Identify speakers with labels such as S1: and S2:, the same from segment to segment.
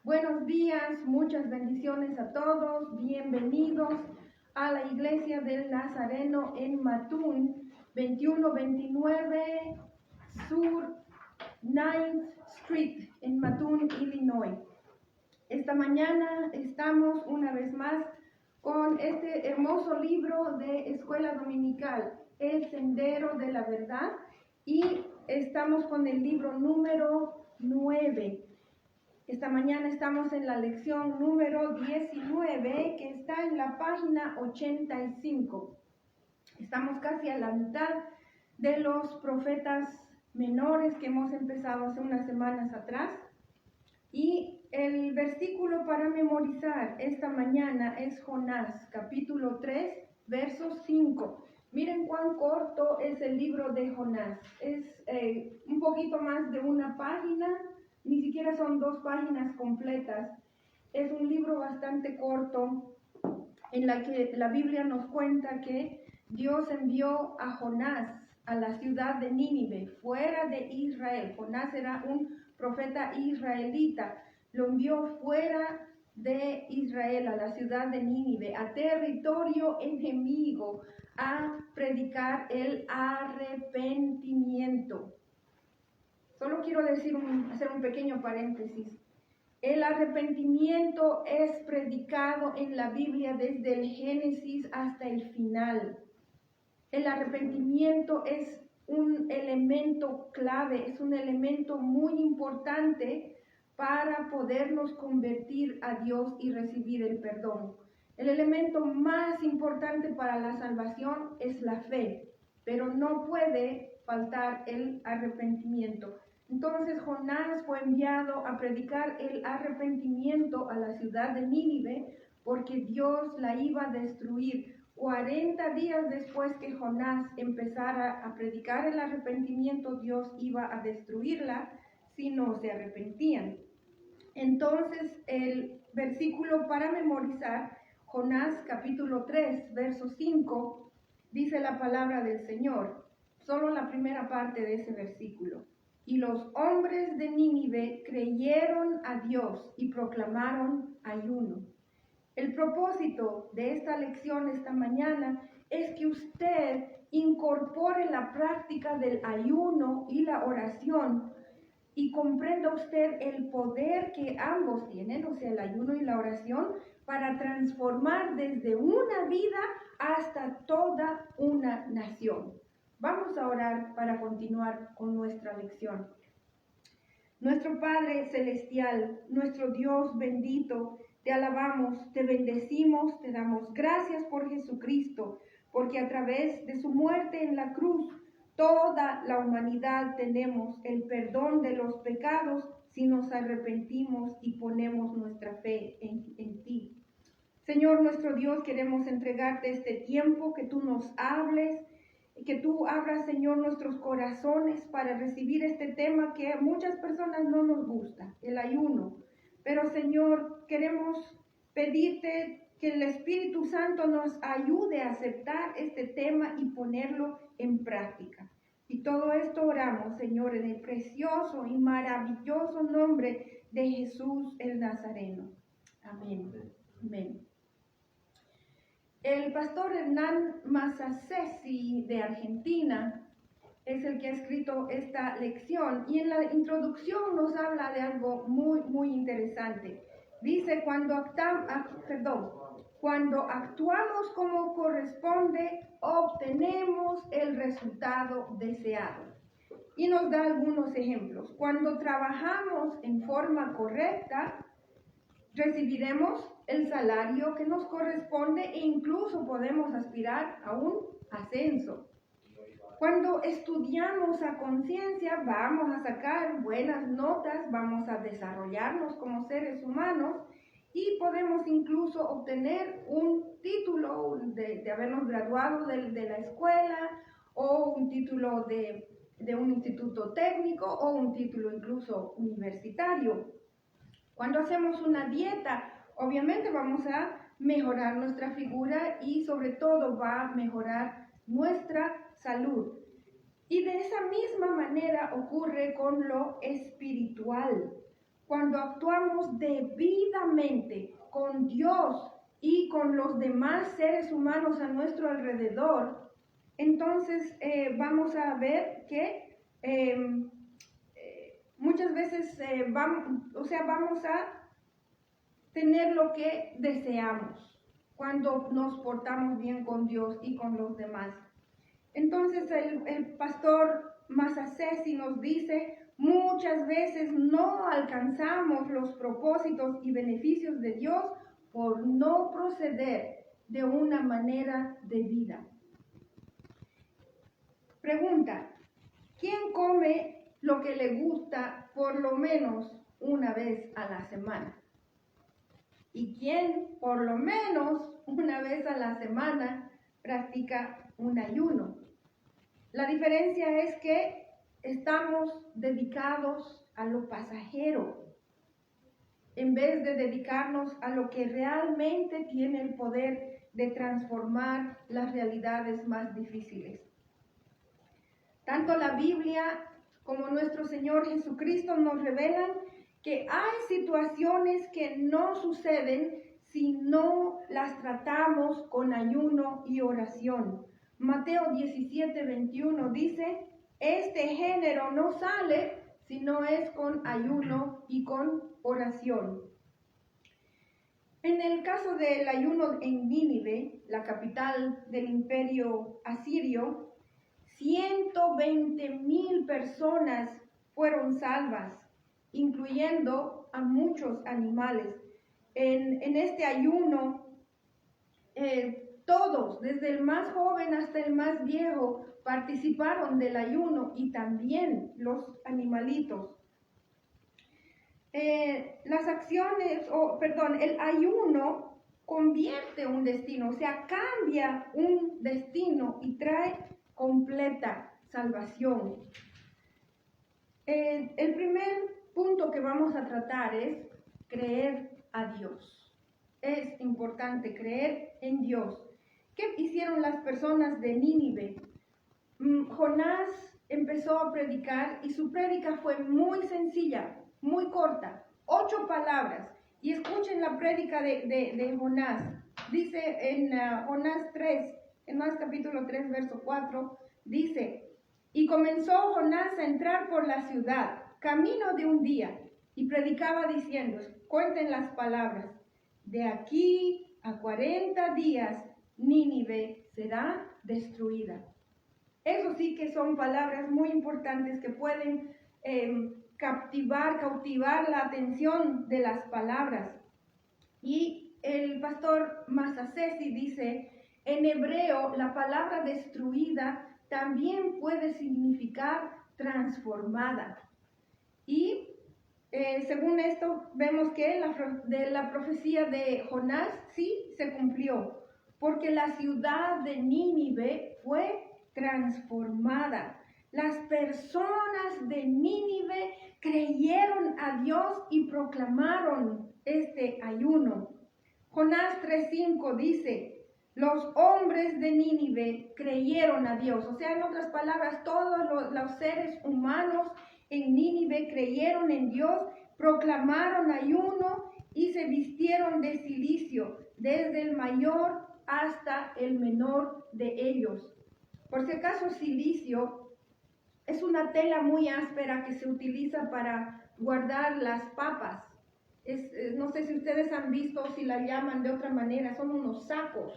S1: Buenos días, muchas bendiciones a todos. Bienvenidos a la Iglesia del Nazareno en Matún, 2129 Sur 9th Street en Matún, Illinois. Esta mañana estamos una vez más con este hermoso libro de Escuela Dominical, El Sendero de la Verdad, y estamos con el libro número 9. Esta mañana estamos en la lección número 19, que está en la página 85. Estamos casi a la mitad de los profetas menores que hemos empezado hace unas semanas atrás. Y el versículo para memorizar esta mañana es Jonás, capítulo 3, verso 5. Miren cuán corto es el libro de Jonás. Es un poquito más de una página. Ni siquiera son 2 páginas completas. Es un libro bastante corto en la que la Biblia nos cuenta que Dios envió a Jonás a la ciudad de Nínive, fuera de Israel. Jonás era un profeta israelita. Lo envió fuera de Israel, a la ciudad de Nínive, a territorio enemigo, a predicar el arrepentimiento. Solo quiero hacer un pequeño paréntesis. El arrepentimiento es predicado en la Biblia desde el Génesis hasta el final. El arrepentimiento es un elemento clave, es un elemento muy importante para podernos convertir a Dios y recibir el perdón. El elemento más importante para la salvación es la fe, pero no puede faltar el arrepentimiento. Entonces Jonás fue enviado a predicar el arrepentimiento a la ciudad de Nínive porque Dios la iba a destruir. 40 días después que Jonás empezara a predicar el arrepentimiento, Dios iba a destruirla si no se arrepentían. Entonces el versículo para memorizar, Jonás capítulo 3, verso 5, dice la palabra del Señor, solo la primera parte de ese versículo. Y los hombres de Nínive creyeron a Dios y proclamaron ayuno. El propósito de esta lección esta mañana es que usted incorpore la práctica del ayuno y la oración y comprenda usted el poder que ambos tienen, o sea, el ayuno y la oración, para transformar desde una vida hasta toda una nación. Vamos a orar para continuar con nuestra lección. Nuestro Padre Celestial, nuestro Dios bendito, te alabamos, te bendecimos, te damos gracias por Jesucristo, porque a través de su muerte en la cruz, toda la humanidad tenemos el perdón de los pecados si nos arrepentimos y ponemos nuestra fe en ti. Señor nuestro Dios, queremos entregarte este tiempo, que tú nos hables, que tú abras, Señor, nuestros corazones para recibir este tema que a muchas personas no nos gusta, el ayuno. Pero, Señor, queremos pedirte que el Espíritu Santo nos ayude a aceptar este tema y ponerlo en práctica. Y todo esto oramos, Señor, en el precioso y maravilloso nombre de Jesús el Nazareno. Amén. Amén. El pastor Hernán Massaccesi de Argentina es el que ha escrito esta lección y en la introducción nos habla de algo muy interesante. Dice, cuando actuamos como corresponde, obtenemos el resultado deseado. Y nos da algunos ejemplos. Cuando trabajamos en forma correcta, recibiremos el salario que nos corresponde e incluso podemos aspirar a un ascenso. Cuando estudiamos a conciencia, vamos a sacar buenas notas, vamos a desarrollarnos como seres humanos y podemos incluso obtener un título de habernos graduado de la escuela o un título de un instituto técnico o un título incluso universitario. Cuando hacemos una dieta, obviamente vamos a mejorar nuestra figura y sobre todo va a mejorar nuestra salud. Y de esa misma manera ocurre con lo espiritual. cuando actuamos debidamente con Dios y con los demás seres humanos a nuestro alrededor, entonces vamos a ver que muchas veces vamos a tener lo que deseamos cuando nos portamos bien con Dios y con los demás. Entonces el pastor Masasesi nos dice, muchas veces no alcanzamos los propósitos y beneficios de Dios por no proceder de una manera debida. Pregunta, ¿quién come lo que le gusta por lo menos una vez a la semana? ¿Y quién por lo menos una vez a la semana practica un ayuno? La diferencia es que estamos dedicados a lo pasajero en vez de dedicarnos a lo que realmente tiene el poder de transformar las realidades más difíciles. Tanto la Biblia como nuestro Señor Jesucristo nos revelan que hay situaciones que no suceden si no las tratamos con ayuno y oración. Mateo 17:21 dice, este género no sale si no es con ayuno y con oración. En el caso del ayuno en Nínive, la capital del imperio asirio, 120,000 personas fueron salvas, incluyendo a muchos animales. En este ayuno, todos, desde el más joven hasta el más viejo, participaron del ayuno y también los animalitos. El ayuno convierte un destino, o sea, cambia un destino y trae completa salvación. El primer punto que vamos a tratar es creer a Dios. Es importante creer en Dios. ¿Qué hicieron las personas de Nínive? Jonás empezó a predicar y su prédica fue muy sencilla, muy corta, 8 palabras. Y escuchen la prédica de Jonás. Dice en Jonás 3, en Jonás capítulo 3, verso 4, dice, y comenzó Jonás a entrar por la ciudad, camino de un día, y predicaba diciendo, cuenten las palabras, de aquí a 40 días Nínive será destruida. Eso sí que son palabras muy importantes que pueden cautivar la atención de las palabras. Y el pastor Masasesi dice, en hebreo la palabra destruida también puede significar transformada. Y según esto vemos que la profecía de Jonás sí se cumplió, porque la ciudad de Nínive fue transformada. Las personas de Nínive creyeron a Dios y proclamaron este ayuno. Jonás 3:5 dice, los hombres de Nínive creyeron a Dios. O sea, en otras palabras, todos los seres humanos en Nínive creyeron en Dios, proclamaron ayuno y se vistieron de cilicio, desde el mayor hasta el menor de ellos. Por si acaso, cilicio es una tela muy áspera que se utiliza para guardar las papas. No sé si ustedes han visto o si la llaman de otra manera, son unos sacos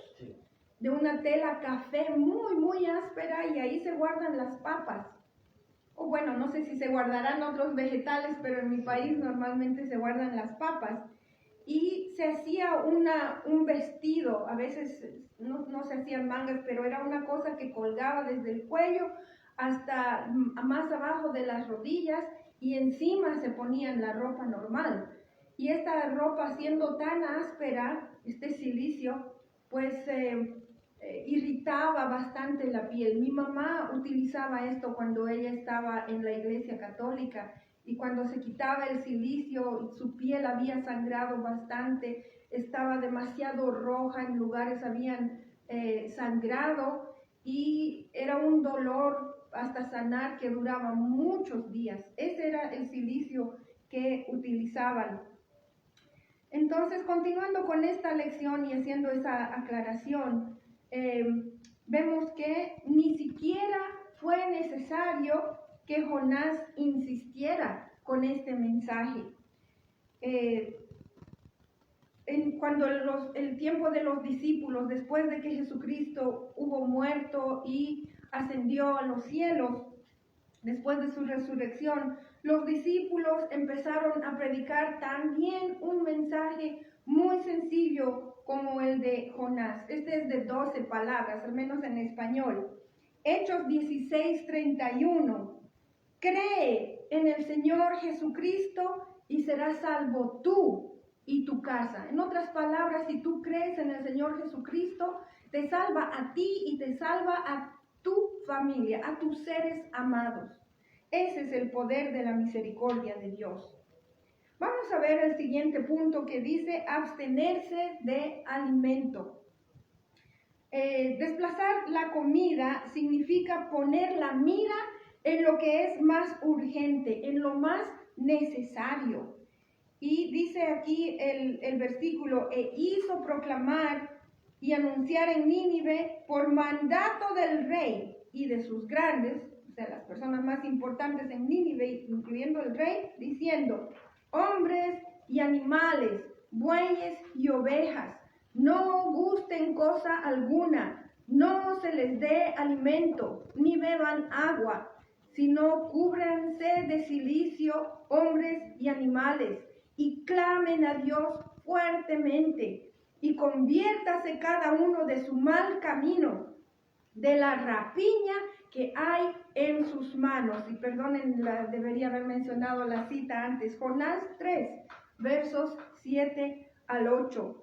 S1: de una tela café muy, muy áspera y ahí se guardan las papas. O bueno, no sé si se guardarán otros vegetales, pero en mi país normalmente se guardan las papas. Y se hacía un vestido, a veces no se hacían mangas, pero era una cosa que colgaba desde el cuello hasta más abajo de las rodillas y encima se ponían la ropa normal. Y esta ropa, siendo tan áspera, este cilicio, pues irritaba bastante la piel. Mi mamá utilizaba esto cuando ella estaba en la iglesia católica y cuando se quitaba el cilicio, su piel había sangrado bastante, estaba demasiado roja, en lugares habían sangrado y era un dolor hasta sanar que duraba muchos días. Ese era el cilicio que que utilizaban. Entonces, continuando con esta lección y haciendo esa aclaración, vemos que ni siquiera fue necesario que Jonás insistiera con este mensaje. Cuando el tiempo de los discípulos, después de que Jesucristo hubo muerto y ascendió a los cielos, después de su resurrección, los discípulos empezaron a predicar también un mensaje muy sencillo como el de Jonás. Este es de 12 palabras, al menos en español. Hechos 16:31. Cree en el Señor Jesucristo y serás salvo tú y tu casa. En otras palabras, si tú crees en el Señor Jesucristo, te salva a ti y te salva a tu familia, a tus seres amados. Ese es el poder de la misericordia de Dios. Vamos a ver el siguiente punto que dice abstenerse de alimento. Desplazar la comida significa poner la mira en lo que es más urgente, en lo más necesario. Y dice aquí el versículo, hizo proclamar y anunciar en Nínive por mandato del rey y de sus grandes, o sea, las personas más importantes en Nínive, incluyendo el rey, diciendo, hombres y animales, bueyes y ovejas, no gusten cosa alguna, no se les dé alimento, ni beban agua, sino cúbranse de cilicio hombres y animales, y clamen a Dios fuertemente, y conviértase cada uno de su mal camino, de la rapiña que hay en sus manos. Y perdonen, debería haber mencionado la cita antes, Jonás 3, versos 7 al 8.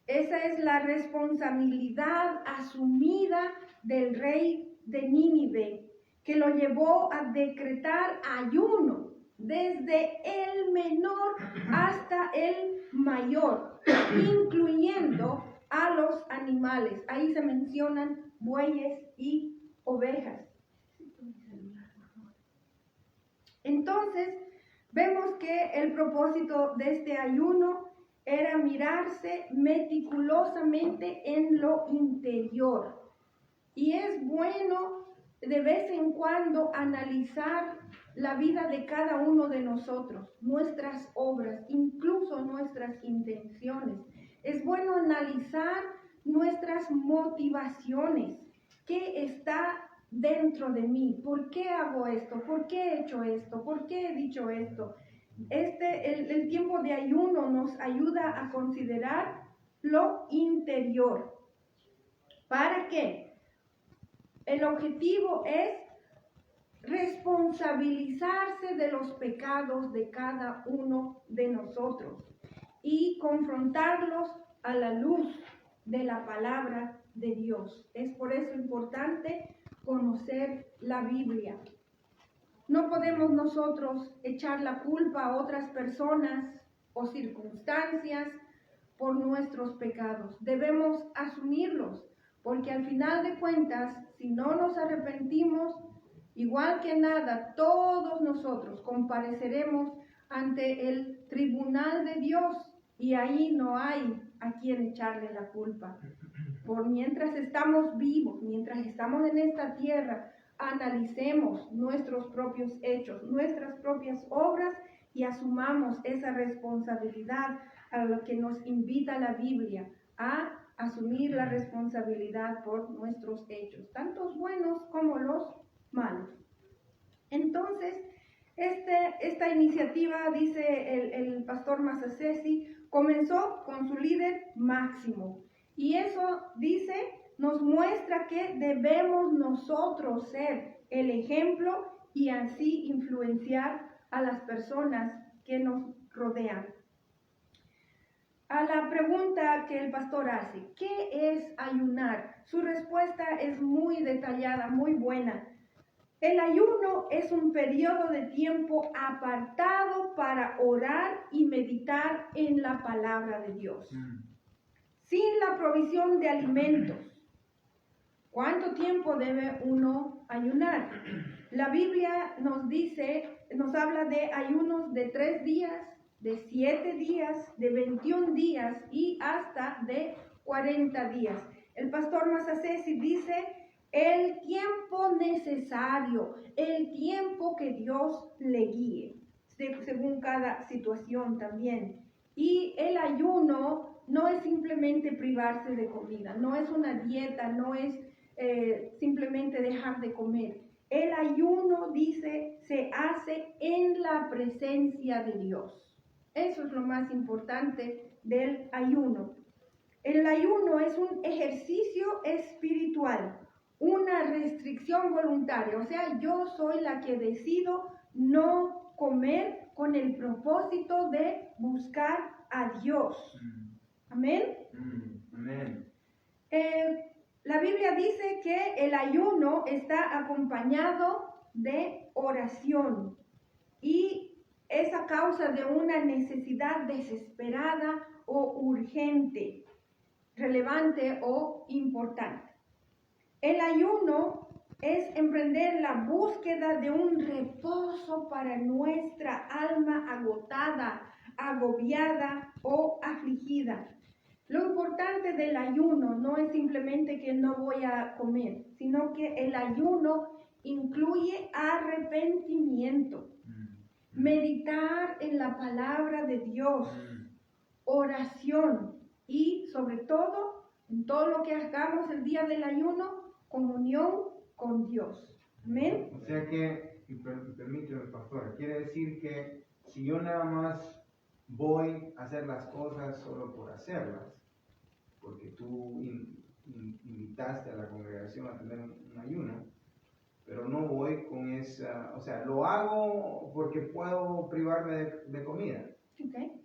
S1: Esa es la responsabilidad asumida del rey de Nínive, que lo llevó a decretar ayuno desde el menor hasta el mayor, incluyendo a los animales. Ahí se mencionan bueyes y ovejas. Entonces, vemos que el propósito de este ayuno era mirarse meticulosamente en lo interior. Y es bueno de vez en cuando analizar la vida de cada uno de nosotros, nuestras obras, incluso nuestras intenciones. Es bueno analizar nuestras motivaciones. ¿Qué está dentro de mí? ¿Por qué hago esto? ¿Por qué he hecho esto? ¿Por qué he dicho esto? El tiempo de ayuno nos ayuda a considerar lo interior. ¿Para qué? El objetivo es responsabilizarse de los pecados de cada uno de nosotros y confrontarlos a la luz de la palabra de Dios. Es por eso importante conocer la Biblia. No podemos nosotros echar la culpa a otras personas o circunstancias por nuestros pecados. Debemos asumirlos, porque al final de cuentas, si no nos arrepentimos, igual que nada, todos nosotros compareceremos ante el tribunal de Dios y ahí no hay a quien echarle la culpa. Por mientras estamos vivos, mientras estamos en esta tierra, analicemos nuestros propios hechos, nuestras propias obras y asumamos esa responsabilidad a lo que nos invita la Biblia, a asumir la responsabilidad por nuestros hechos, tanto los buenos como los malos. Entonces, esta iniciativa, dice el pastor Masasesi, comenzó con su líder Máximo. Y eso, dice, nos muestra que debemos nosotros ser el ejemplo y así influenciar a las personas que nos rodean. A la pregunta que el pastor hace, ¿qué es ayunar? Su respuesta es muy detallada, muy buena. El ayuno es un periodo de tiempo apartado para orar y meditar en la palabra de Dios. Sin la provisión de alimentos, ¿Cuánto tiempo debe uno ayunar? La Biblia nos dice, nos habla de ayunos de 3 días, de 7 días, de 21 días y hasta de 40 días. El pastor Masasesi dice, el tiempo necesario, el tiempo que Dios le guíe, según cada situación también. Y el ayuno no es simplemente privarse de comida, no es una dieta, no es simplemente dejar de comer. El ayuno, dice, se hace en la presencia de Dios. Eso es lo más importante del ayuno. El ayuno es un ejercicio espiritual, una restricción voluntaria. O sea, yo soy la que decido no comer con el propósito de buscar a Dios. Amén.
S2: Amén.
S1: La Biblia dice que el ayuno está acompañado de oración y es a causa de una necesidad desesperada o urgente, relevante o importante. El ayuno es emprender la búsqueda de un reposo para nuestra alma agotada, agobiada o afligida. Lo importante del ayuno no es simplemente que no voy a comer, sino que el ayuno incluye arrepentimiento, meditar en la palabra de Dios, oración y sobre todo, en todo lo que hagamos el día del ayuno, comunión con Dios. Amén.
S2: O sea que, y permíteme, pastor, quiere decir que si yo nada más voy a hacer las cosas solo por hacerlas, porque tú invitaste a la congregación a tener un ayuno, pero no voy con esa, o sea, lo hago porque puedo privarme de comida,
S1: Okay.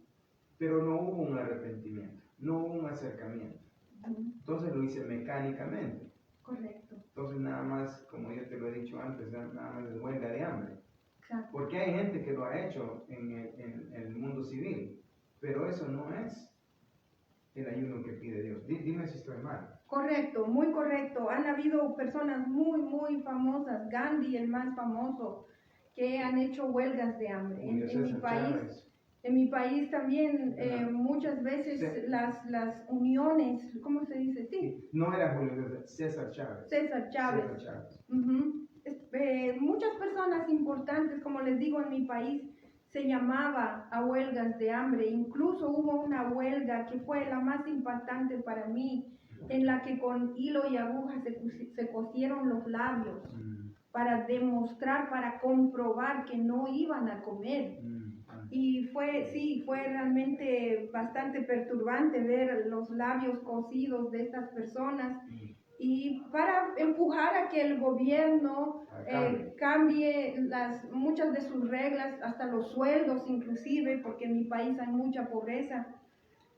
S2: pero no hubo un arrepentimiento, no hubo un acercamiento. Entonces lo hice mecánicamente.
S1: Correcto.
S2: Entonces nada más, como yo te lo he dicho antes, nada más es huelga de hambre.
S1: Exacto.
S2: Porque hay gente que lo ha hecho en el mundo civil, pero eso no es el ayuno que pide Dios. Dime si estoy mal.
S1: Correcto, muy correcto. Han habido personas muy, muy famosas, Gandhi el más famoso, que han hecho huelgas de hambre. En mi país también muchas veces
S2: Sí.
S1: las uniones, ¿cómo se dice? Sí.
S2: No era Julio César Chávez.
S1: César Chávez.
S2: César Chávez.
S1: Muchas personas importantes, como les digo, en mi país se llamaba a huelgas de hambre. Incluso hubo una huelga que fue la más impactante para mí, en la que con hilo y aguja se cosieron los labios para demostrar, para comprobar que no iban a comer. Y fue realmente bastante perturbante ver los labios cosidos de estas personas. Y para empujar a que el gobierno cambie muchas de sus reglas, hasta los sueldos inclusive, porque en mi país hay mucha pobreza.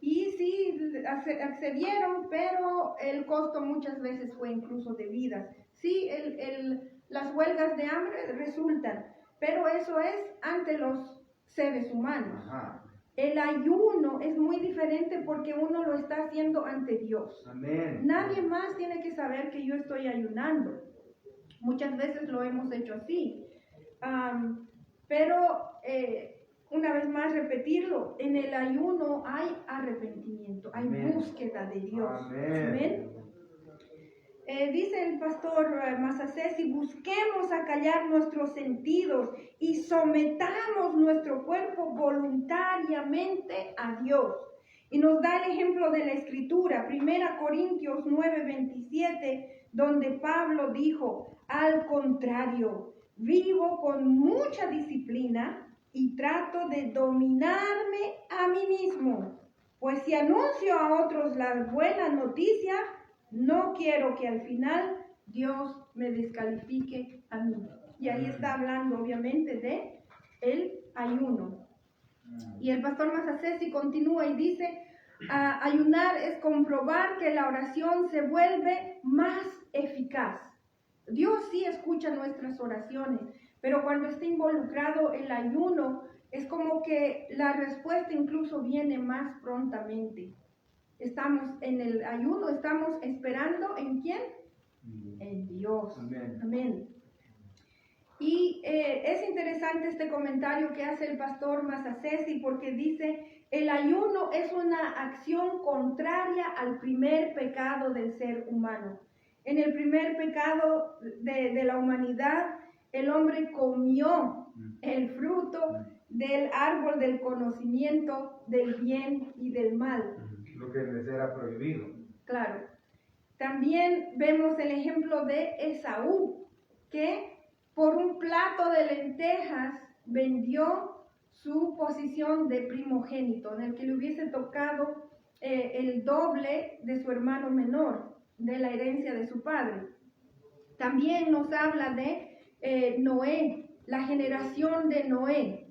S1: Y sí, accedieron, pero el costo muchas veces fue incluso de vidas. Sí, las huelgas de hambre resultan, pero eso es ante los seres humanos.
S2: Ajá.
S1: El ayuno es muy diferente porque uno lo está haciendo ante Dios.
S2: Amén.
S1: Nadie más tiene que saber que yo estoy ayunando. Muchas veces lo hemos hecho así. Pero una vez más repetirlo, en el ayuno hay arrepentimiento, hay
S2: Amén.
S1: Búsqueda de Dios.
S2: Amén.
S1: Amén. Dice el pastor Masasesi, busquemos acallar nuestros sentidos y sometamos nuestro cuerpo voluntariamente a Dios. Y nos da el ejemplo de la Escritura, 1 Corintios 9:27, donde Pablo dijo, al contrario, vivo con mucha disciplina y trato de dominarme a mí mismo, pues si anuncio a otros la buena noticia, no quiero que al final Dios me descalifique a mí. Y ahí está hablando obviamente de el ayuno. Y el pastor Masasesi continúa y dice, ayunar es comprobar que la oración se vuelve más eficaz. Dios sí escucha nuestras oraciones, pero cuando está involucrado el ayuno, es como que la respuesta incluso viene más prontamente. Estamos en el ayuno, estamos esperando ¿en quién? en Dios.
S2: Amén.
S1: Amén. Y es interesante este comentario que hace el pastor Masasesi porque dice, el ayuno es una acción contraria al primer pecado del ser humano. En el primer pecado de la humanidad, el hombre comió el fruto del árbol del conocimiento del bien y del mal.
S2: Lo que les era prohibido.
S1: Claro. También vemos el ejemplo de Esaú, que por un plato de lentejas vendió su posición de primogénito, en el que le hubiese tocado el doble de su hermano menor, de la herencia de su padre. También nos habla de Noé, la generación de Noé,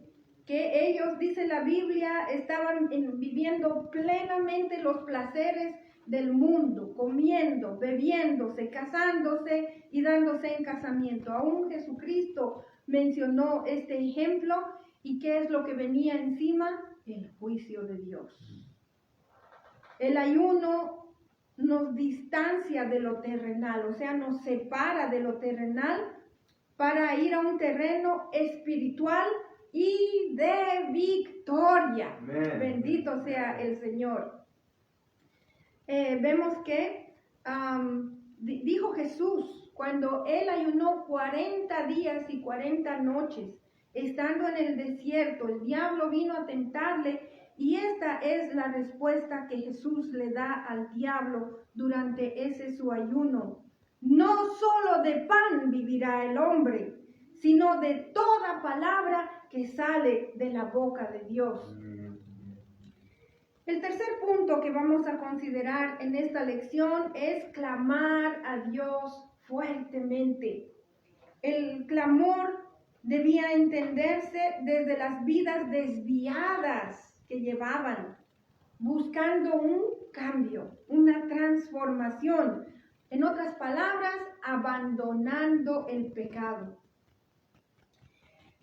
S1: que ellos, dice la Biblia, estaban viviendo plenamente los placeres del mundo, comiendo, bebiéndose, casándose y dándose en casamiento. Aún Jesucristo mencionó este ejemplo. ¿Y qué es lo que venía encima? El juicio de Dios. El ayuno nos distancia de lo terrenal, o sea, nos separa de lo terrenal para ir a un terreno espiritual y de victoria.
S2: Amén.
S1: Bendito sea el Señor. Vemos que dijo Jesús, cuando él ayunó 40 días y 40 noches, estando en el desierto, el diablo vino a tentarle, y esta es la respuesta que Jesús le da al diablo durante ese su ayuno. No solo de pan vivirá el hombre, sino de toda palabra que sale de la boca de Dios. El tercer punto que vamos a considerar en esta lección es clamar a Dios fuertemente. El clamor debía entenderse desde las vidas desviadas que llevaban, buscando un cambio, una transformación. En otras palabras, abandonando el pecado.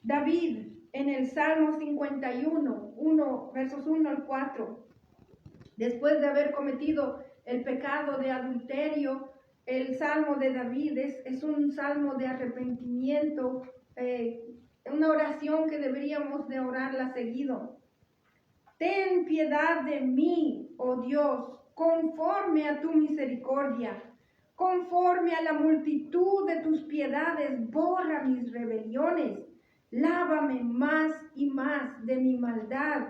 S1: David, en el Salmo 51, versos 1 al 4, después de haber cometido el pecado de adulterio, el Salmo de David es un salmo de arrepentimiento, una oración que deberíamos de orarla seguido. Ten piedad de mí, oh Dios, conforme a tu misericordia, conforme a la multitud de tus piedades, borra mis rebeliones, lávame más y más de mi maldad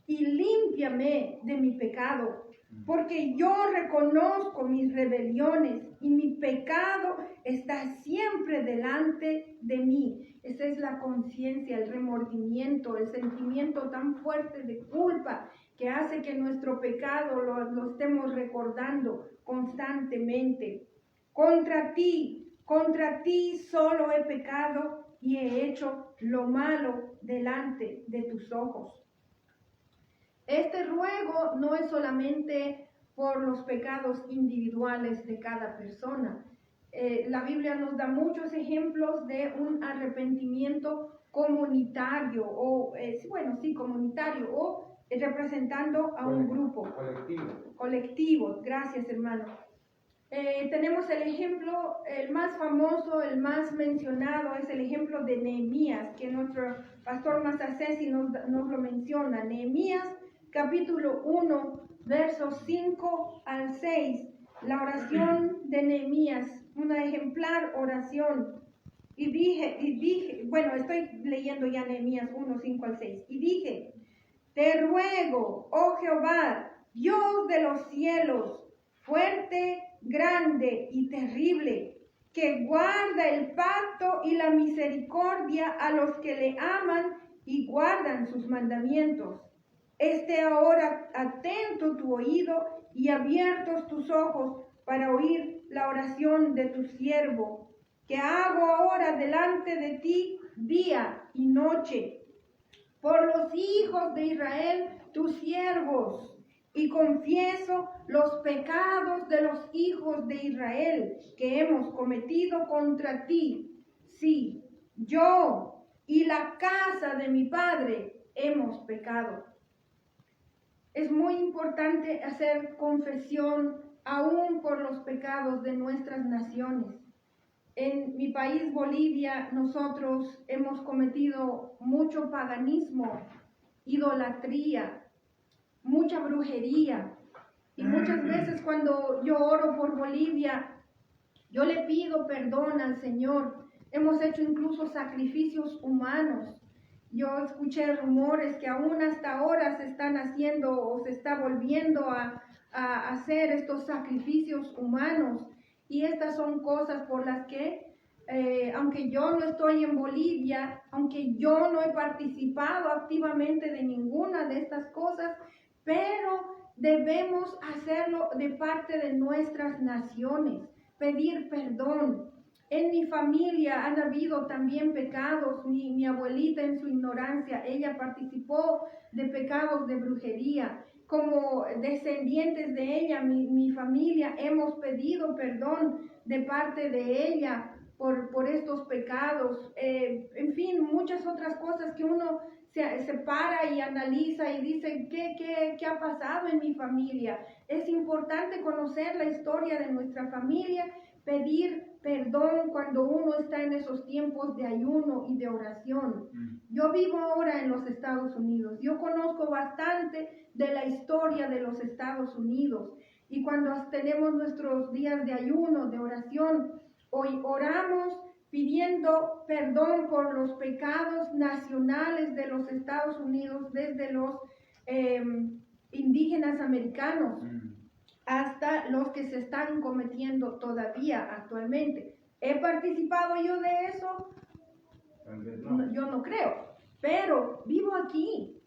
S1: y límpiame de mi pecado, porque yo reconozco mis rebeliones y mi pecado está siempre delante de mí. Esa es la conciencia, el remordimiento, el sentimiento tan fuerte de culpa que hace que nuestro pecado lo estemos recordando constantemente. Contra ti solo he pecado y he hecho lo malo delante de tus ojos. Este ruego no es solamente por los pecados individuales de cada persona. La Biblia nos da muchos ejemplos de un arrepentimiento comunitario, comunitario, o representando a un grupo. Colectivo, gracias hermano. Tenemos el ejemplo, el más famoso, el más mencionado, es el ejemplo de Nehemías, que nuestro pastor Masasesi nos lo menciona. Nehemías, capítulo 1, versos 5 al 6, la oración de Nehemías, una ejemplar oración. Y dije, estoy leyendo ya Nehemías 1, 5 al 6, y dije, te ruego, oh Jehová, Dios de los cielos, fuerte, grande y terrible, que guarda el pacto y la misericordia a los que le aman y guardan sus mandamientos. Esté ahora atento tu oído y abiertos tus ojos para oír la oración de tu siervo, que hago ahora delante de ti día y noche, por los hijos de Israel, tus siervos, y confieso los pecados de los hijos de Israel que hemos cometido contra ti. Sí, yo y la casa de mi padre hemos pecado. Es muy importante hacer confesión aún por los pecados de nuestras naciones. En mi país, Bolivia, nosotros hemos cometido mucho paganismo, idolatría, mucha brujería. Y muchas veces cuando yo oro por Bolivia, yo le pido perdón al Señor. Hemos hecho incluso sacrificios humanos. Yo escuché rumores que aún hasta ahora se están haciendo o se está volviendo a hacer estos sacrificios humanos. Y estas son cosas por las que, aunque yo no estoy en Bolivia, aunque yo no he participado activamente de ninguna de estas cosas, pero debemos hacerlo de parte de nuestras naciones, pedir perdón. En mi familia han habido también pecados. Mi abuelita en su ignorancia, ella participó de pecados de brujería. Como descendientes de ella, mi familia, hemos pedido perdón de parte de ella por estos pecados. En fin, muchas otras cosas que uno se para y analiza y dice, ¿qué ha pasado en mi familia? Es importante conocer la historia de nuestra familia, pedir perdón cuando uno está en esos tiempos de ayuno y de oración. Yo vivo ahora en los Estados Unidos. Yo conozco bastante de la historia de los Estados Unidos. Y cuando tenemos nuestros días de ayuno, de oración, hoy oramos pidiendo perdón por los pecados nacionales de los Estados Unidos, desde los indígenas americanos hasta los que se están cometiendo todavía actualmente. ¿He participado yo de eso? No, yo no creo, pero vivo aquí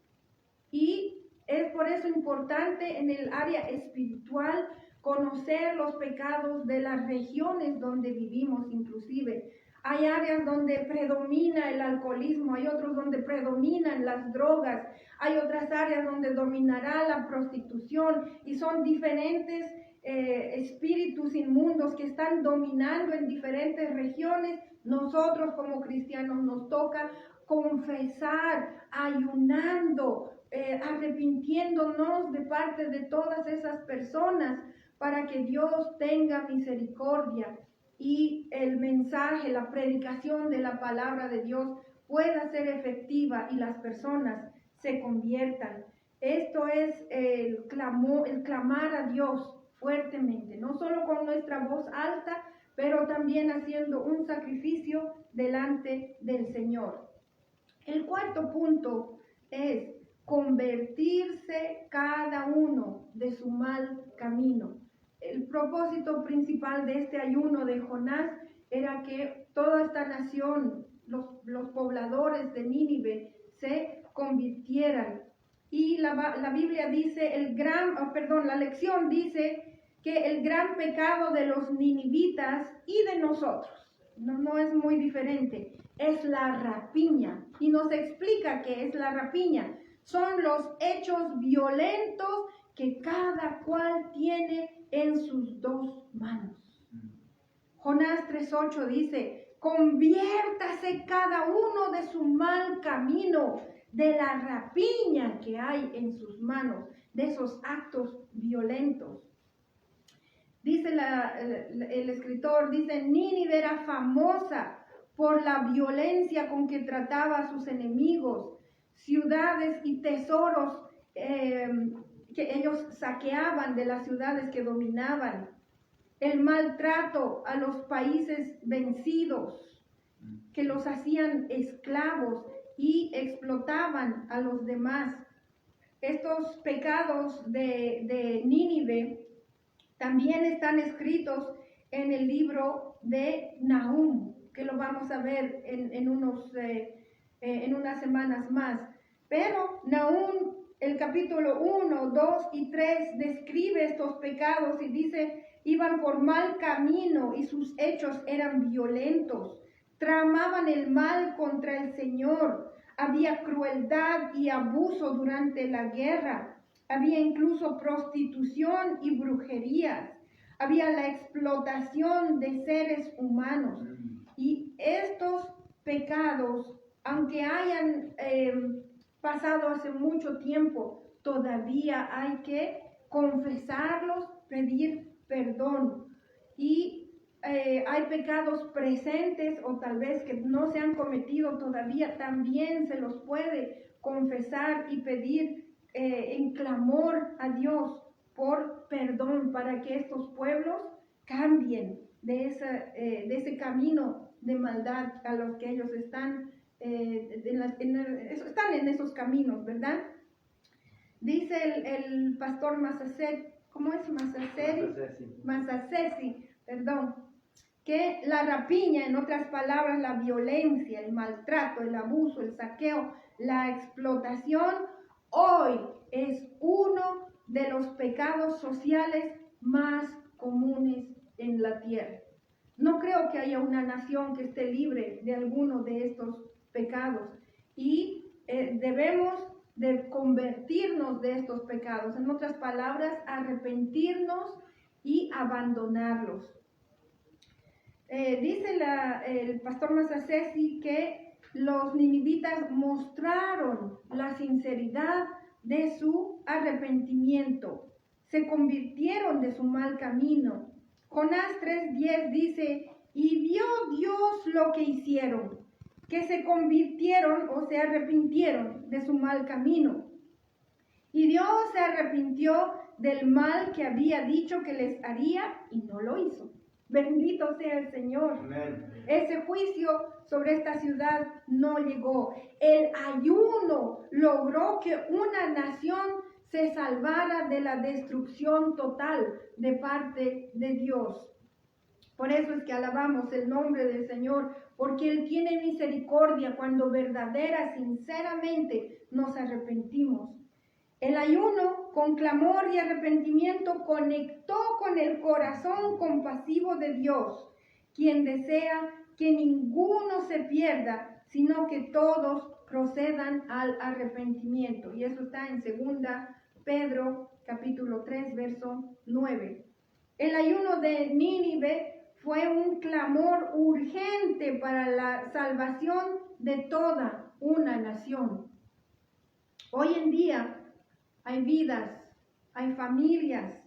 S1: y es por eso importante en el área espiritual conocer los pecados de las regiones donde vivimos inclusive. Hay áreas donde predomina el alcoholismo, hay otros donde predominan las drogas, hay otras áreas donde dominará la prostitución y son diferentes espíritus inmundos que están dominando en diferentes regiones. Nosotros como cristianos nos toca confesar, ayunando, arrepintiéndonos de parte de todas esas personas para que Dios tenga misericordia y el mensaje, la predicación de la palabra de Dios pueda ser efectiva y las personas se conviertan. Esto es el clamar a Dios fuertemente, no solo con nuestra voz alta, pero también haciendo un sacrificio delante del Señor. El cuarto punto es convertirse cada uno de su mal camino. El propósito principal de este ayuno de Jonás era que toda esta nación, los pobladores de Nínive, se convirtieran. Y la Biblia dice, la lección dice que el gran pecado de los ninivitas y de nosotros, no es muy diferente, es la rapiña. Y nos explica qué es la rapiña. Son los hechos violentos que cada cual tiene en sus dos manos. Jonás 3:8 dice, conviértase cada uno de su mal camino, de la rapiña que hay en sus manos, de esos actos violentos. Dice el escritor, dice, Nínive era famosa por la violencia con que trataba a sus enemigos, ciudades y tesoros que ellos saqueaban de las ciudades que dominaban, el maltrato a los países vencidos, que los hacían esclavos y explotaban a los demás. Estos pecados de Nínive también están escritos en el libro de Nahum, que lo vamos a ver en unas semanas más. Pero Nahum, el capítulo 1, 2 y 3 describe estos pecados y dice, iban por mal camino y sus hechos eran violentos, tramaban el mal contra el Señor, había crueldad y abuso durante la guerra, había incluso prostitución y brujerías, había la explotación de seres humanos. Y estos pecados, aunque hayan pasado hace mucho tiempo, todavía hay que confesarlos, pedir perdón. Y hay pecados presentes o tal vez que no se han cometido todavía, también se los puede confesar y pedir en clamor a Dios por perdón para que estos pueblos cambien de ese camino de maldad a los que ellos están, están en esos caminos, ¿verdad? Dice el pastor Masacet, ¿cómo es Masacesi, perdón, que la rapiña, en otras palabras, la violencia, el maltrato, el abuso, el saqueo, la explotación, hoy es uno de los pecados sociales más comunes en la tierra. No creo que haya una nación que esté libre de alguno de estos pecados y debemos de convertirnos de estos pecados. En otras palabras, arrepentirnos y abandonarlos. Dice el pastor Masacesi que los ninivitas mostraron la sinceridad de su arrepentimiento, se convirtieron de su mal camino. Jonás 3:10 dice, y vio Dios lo que hicieron, que se convirtieron o se arrepintieron de su mal camino. Y Dios se arrepintió del mal que había dicho que les haría y no lo hizo. Bendito sea el Señor.
S2: Amén.
S1: Ese juicio sobre esta ciudad no llegó. El ayuno logró que una nación se salvara de la destrucción total de parte de Dios. Por eso es que alabamos el nombre del Señor, porque Él tiene misericordia cuando verdadera, sinceramente nos arrepentimos. El ayuno con clamor y arrepentimiento conectó con el corazón compasivo de Dios, quien desea que ninguno se pierda, sino que todos procedan al arrepentimiento. Y eso está en 2 Pedro capítulo 3, verso 9. El ayuno de Nínive fue un clamor urgente para la salvación de toda una nación. Hoy en día hay vidas, hay familias,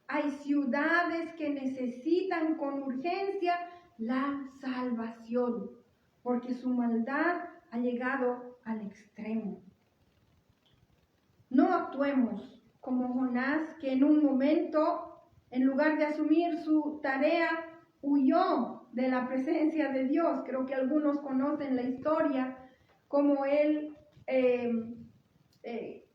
S1: hay ciudades que necesitan con urgencia la salvación, porque su maldad ha llegado al extremo. No actuemos como Jonás, que en un momento, en lugar de asumir su tarea, huyó de la presencia de Dios. Creo que algunos conocen la historia, como él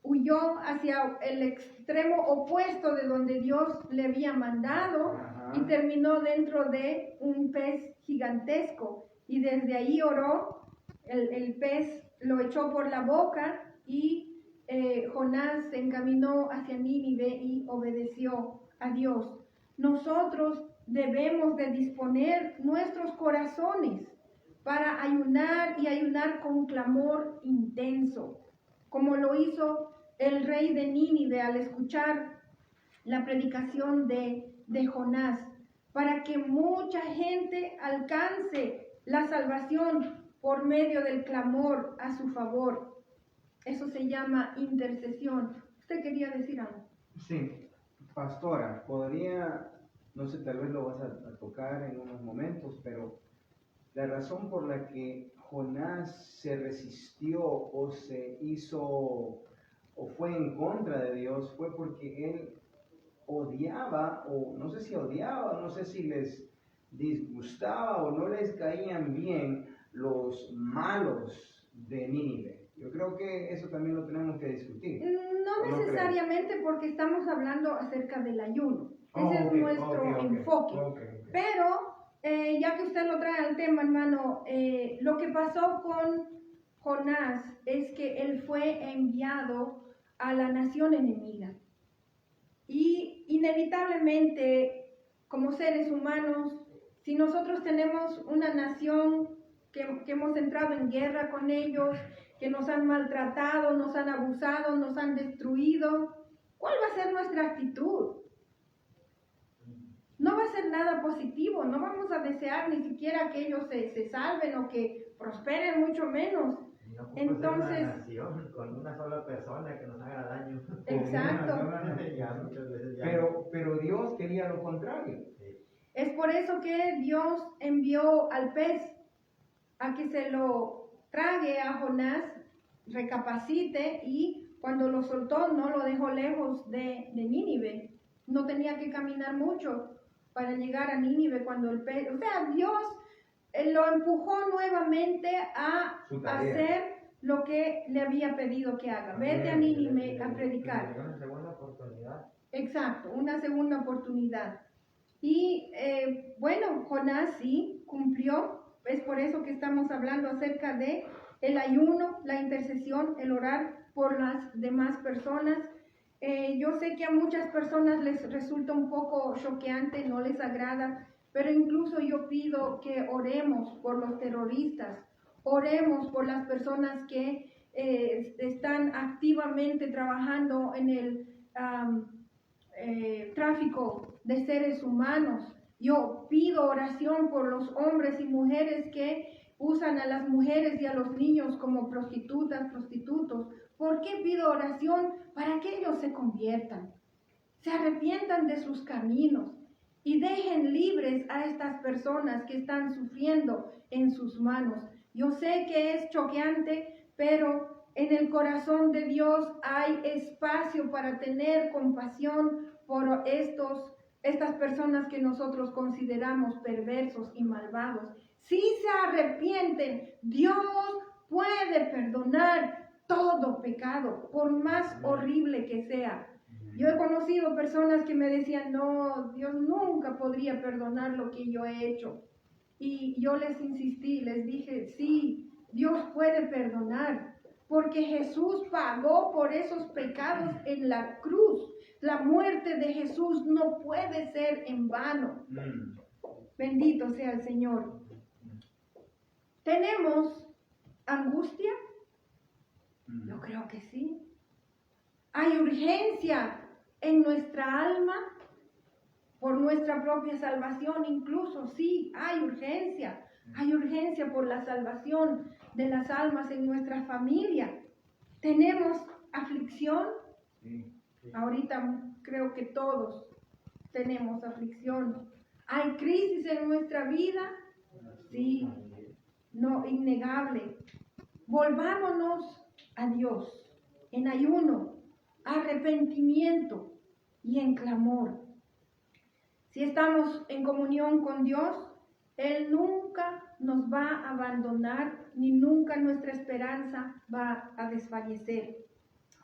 S1: huyó hacia el extremo opuesto de donde Dios le había mandado. Ajá. Y terminó dentro de un pez gigantesco. Y desde ahí oró, el pez lo echó por la boca y Jonás se encaminó hacia Nínive y obedeció a Dios. Nosotros debemos de disponer nuestros corazones para ayunar y ayunar con clamor intenso, como lo hizo el rey de Nínive al escuchar la predicación de Jonás, para que mucha gente alcance la salvación por medio del clamor a su favor. Eso se llama intercesión. ¿Usted quería decir algo?
S2: Sí, pastora, no sé, tal vez lo vas a tocar en unos momentos, pero la razón por la que Jonás se resistió o se hizo o fue en contra de Dios fue porque él odiaba, o no sé si odiaba, no sé si les disgustaba o no les caían bien los malos de Nínive. Yo creo que eso también lo tenemos que discutir.
S1: No necesariamente, porque estamos hablando acerca del ayuno. Ese es nuestro enfoque. Pero, ya que usted lo trae al tema, hermano, lo que pasó con Jonás es que él fue enviado a la nación enemiga. Y inevitablemente, como seres humanos, si nosotros tenemos una nación que hemos entrado en guerra con ellos, que nos han maltratado, nos han abusado, nos han destruido, ¿cuál va a ser nuestra actitud? No va a ser nada positivo, no vamos a desear ni siquiera que ellos se salven o que prosperen, mucho menos.
S3: No ocupa
S1: Entonces,
S3: ser una nación con una sola persona que nos haga daño.
S1: exacto.
S3: Ya muchas veces ya.
S2: Pero Dios quería lo contrario.
S3: Sí.
S1: Es por eso que Dios envió al pez a que se lo trague a Jonás, recapacite, y cuando lo soltó no lo dejó lejos de Nínive. No tenía que caminar mucho para llegar a Nínive cuando el pez, o sea, Dios lo empujó nuevamente a
S2: Su tarea.
S1: hacer lo que le había pedido que haga. Vete a Nínive a predicar.
S3: Una segunda oportunidad.
S1: Exacto, una segunda oportunidad. Y bueno, Jonás sí cumplió. Es por eso que estamos hablando acerca de el ayuno, la intercesión, el orar por las demás personas. Yo sé que a muchas personas les resulta un poco choqueante, no les agrada, pero incluso yo pido que oremos por los terroristas, oremos por las personas que están activamente trabajando en el tráfico de seres humanos. Yo pido oración por los hombres y mujeres que usan a las mujeres y a los niños como prostitutas, prostitutos. ¿Por qué pido oración? Para que ellos se conviertan, se arrepientan de sus caminos y dejen libres a estas personas que están sufriendo en sus manos. Yo sé que es choqueante, pero en el corazón de Dios hay espacio para tener compasión por estas personas que nosotros consideramos perversos y malvados. Si se arrepienten, Dios puede perdonar todo pecado, por más horrible que sea. Yo he conocido personas que me decían, no, Dios nunca podría perdonar lo que yo he hecho. Y yo les insistí, les dije, sí, Dios puede perdonar, porque Jesús pagó por esos pecados en la cruz. La muerte de Jesús no puede ser en vano. Bendito sea el Señor. ¿Tenemos angustia? Yo creo que sí. ¿Hay urgencia en nuestra alma por nuestra propia salvación? Incluso sí, hay urgencia. Hay urgencia por la salvación de las almas en nuestra familia. ¿Tenemos aflicción?
S2: Sí.
S1: Ahorita creo que todos tenemos aflicción. ¿Hay crisis en nuestra vida? Sí, no, innegable. Volvámonos a Dios en ayuno, arrepentimiento y en clamor. Si estamos en comunión con Dios, Él nunca nos va a abandonar, ni nunca nuestra esperanza va a desfallecer.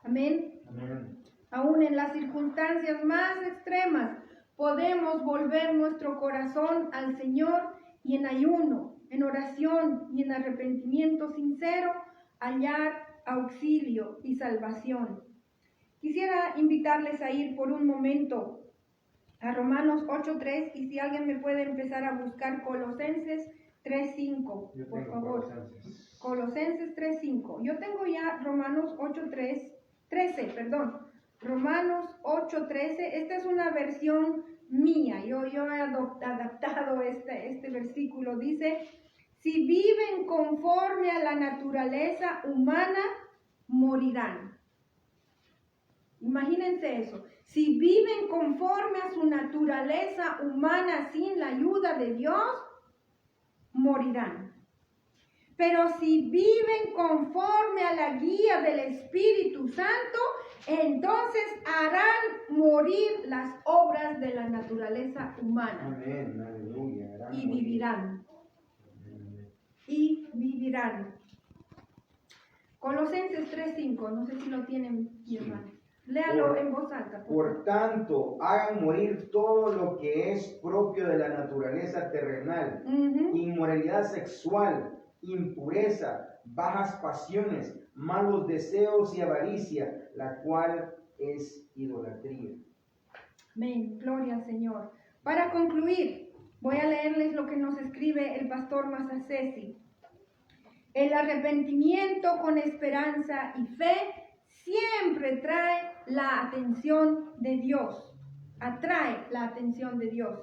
S1: Amén.
S2: Amén.
S1: Aún en las circunstancias más extremas, podemos volver nuestro corazón al Señor y en ayuno, en oración y en arrepentimiento sincero, hallar auxilio y salvación. Quisiera invitarles a ir por un momento a Romanos 8:3, y si alguien me puede empezar a buscar Colosenses 3:5, por favor. Colosenses 3:5. Yo tengo ya Romanos 13, Romanos 8:13. Esta es una versión mía. Yo he adaptado este versículo. Dice: si viven conforme a la naturaleza humana, morirán. Imagínense eso. Si viven conforme a su naturaleza humana sin la ayuda de Dios, morirán. Pero si viven conforme a la guía del Espíritu Santo, entonces harán morir las obras de la naturaleza humana.
S2: Amén, aleluya.
S1: Y vivirán. Y vivirán. Colosenses 3:5, no sé si lo tienen, mi hermano. Léalo en voz alta.
S2: Por tanto, hagan morir todo lo que es propio de la naturaleza terrenal, inmoralidad sexual, impureza, bajas pasiones, malos deseos y avaricia, la cual es idolatría.
S1: Amén, gloria al Señor. Para concluir, voy a leerles lo que nos escribe el pastor Masasesi. El arrepentimiento con esperanza y fe siempre trae la atención de Dios. Atrae la atención de Dios.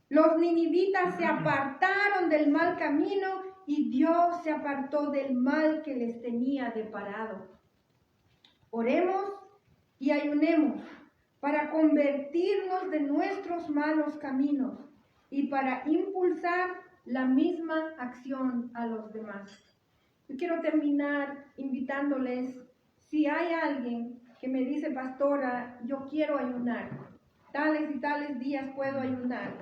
S1: Los ninivitas se apartaron del mal camino y Dios se apartó del mal que les tenía deparado. Oremos y ayunemos para convertirnos de nuestros malos caminos y para impulsar la misma acción a los demás. Yo quiero terminar invitándoles, si hay alguien que me dice, pastora, yo quiero ayunar, tales y tales días puedo ayunar,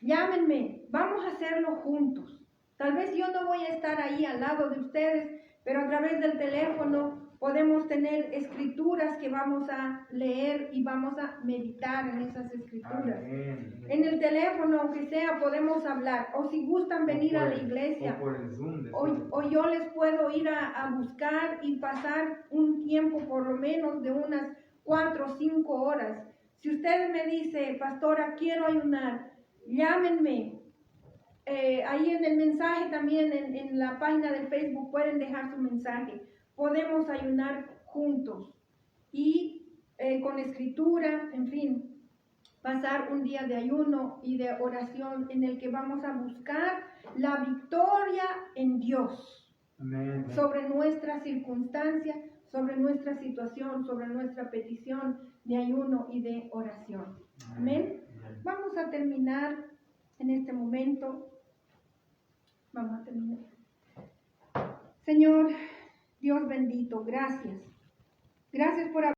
S1: llámenme, vamos a hacerlo juntos. Tal vez yo no voy a estar ahí al lado de ustedes, pero a través del teléfono podemos tener escrituras que vamos a leer y vamos a meditar en esas escrituras.
S2: Amén.
S1: En el teléfono, aunque sea, podemos hablar. O si gustan venir a la iglesia,
S2: O por el Zoom.
S1: o yo les puedo ir a buscar y pasar un tiempo por lo menos de unas 4 o 5 horas. Si usted me dice, pastora, quiero ayunar, llámenme. Ahí en el mensaje también, en la página de Facebook, pueden dejar su mensaje. Podemos ayunar juntos y con escritura, en fin, pasar un día de ayuno y de oración en el que vamos a buscar la victoria en Dios.
S2: Amén.
S1: Sobre nuestra circunstancia, sobre nuestra situación, sobre nuestra petición de ayuno y de oración. Amén. Vamos a terminar en este momento. Vamos a terminar. Señor, Dios bendito, gracias. Gracias por